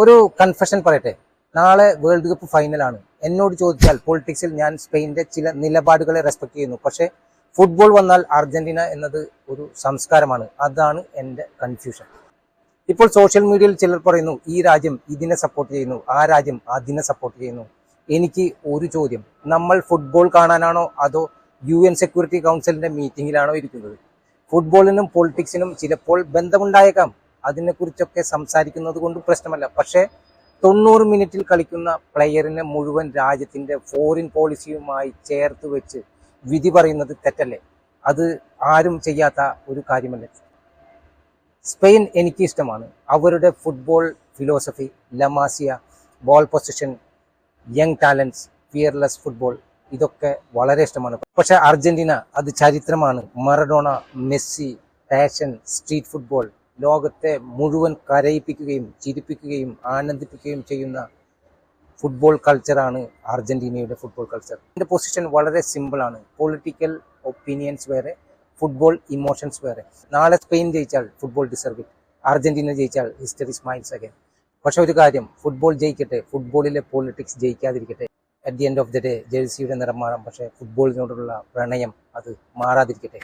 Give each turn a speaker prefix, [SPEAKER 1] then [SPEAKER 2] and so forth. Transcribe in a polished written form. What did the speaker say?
[SPEAKER 1] ഒരു കൺഫെഷൻ പറയട്ടെ. നാളെ വേൾഡ് കപ്പ് ഫൈനലാണ്. എന്നോട് ചോദിച്ചാൽ പൊളിറ്റിക്സിൽ ഞാൻ സ്പെയിനിന്റെ ചില നിലപാടുകളെ റെസ്പെക്ട് ചെയ്യുന്നു. പക്ഷേ ഫുട്ബോൾ വന്നാൽ അർജന്റീന എന്നത് ഒരു സംസ്കാരമാണ്. അതാണ് എൻ്റെ കൺഫ്യൂഷൻ. ഇപ്പോൾ സോഷ്യൽ മീഡിയയിൽ ചിലർ പറയുന്നു ഈ രാജ്യം ഇതിനെ സപ്പോർട്ട് ചെയ്യുന്നു, ആ രാജ്യം അതിനെ സപ്പോർട്ട് ചെയ്യുന്നു. എനിക്ക് ഒരു ചോദ്യം, നമ്മൾ ഫുട്ബോൾ കാണാനാണോ അതോ UN സെക്യൂരിറ്റി കൗൺസിലിന്റെ മീറ്റിംഗിലാണോ ഇരിക്കുന്നത്? ഫുട്ബോളിനും പൊളിറ്റിക്സിനും ചിലപ്പോൾ ബന്ധമുണ്ടായേക്കാം. അതിനെക്കുറിച്ചൊക്കെ സംസാരിക്കുന്നത് കൊണ്ട് പ്രശ്നമല്ല. പക്ഷേ 90 മിനിറ്റിൽ കളിക്കുന്ന പ്ലെയറിനെ മുഴുവൻ രാജ്യത്തിന്റെ ഫോറിൻ പോളിസിയുമായി ചേർത്ത് വെച്ച് വിധി പറയുന്നത് തെറ്റല്ലേ? അത് ആരും ചെയ്യാത്ത ഒരു കാര്യമല്ലേ? സ്പെയിൻ എനിക്ക് ഇഷ്ടമാണ്. അവരുടെ football philosophy, La Masia, ball possession, young talents, fearless football, ഇതൊക്കെ വളരെ ഇഷ്ടമാണ്. പക്ഷെ അർജന്റീന അത് ചരിത്രമാണ്. Maradona, Messi, passion, street football ലോകത്തെ മുഴുവൻ കരയിപ്പിക്കുകയും ചിരിപ്പിക്കുകയും ആനന്ദിപ്പിക്കുകയും ചെയ്യുന്ന ഫുട്ബോൾ കൾച്ചറാണ് അർജന്റീനയുടെ ഫുട്ബോൾ കൾച്ചർ. എൻ്റെ പൊസിഷൻ വളരെ സിമ്പിളാണ്. പൊളിറ്റിക്കൽ ഒപ്പീനിയൻസ് വേറെ, ഫുട്ബോൾ ഇമോഷൻസ് വേറെ. നാളെ സ്പെയിൻ ജയിച്ചാൽ ഫുട്ബോൾ ഡിസർവ് ഇറ്റ്, അർജന്റീന ജയിച്ചാൽ ഹിസ്റ്ററി സ്മൈൽസ് അഗൈൻ. പക്ഷെ ഒരു കാര്യം, ഫുട്ബോൾ ജയിക്കട്ടെ, ഫുട്ബോളിലെ പൊളിറ്റിക്സ് ജയിക്കാതിരിക്കട്ടെ. At the end of the day ജേഴ്സിയുടെ നിറം മാറാം, പക്ഷേ ഫുട്ബോളിനോടുള്ള പ്രണയം അത് മാറാതിരിക്കട്ടെ.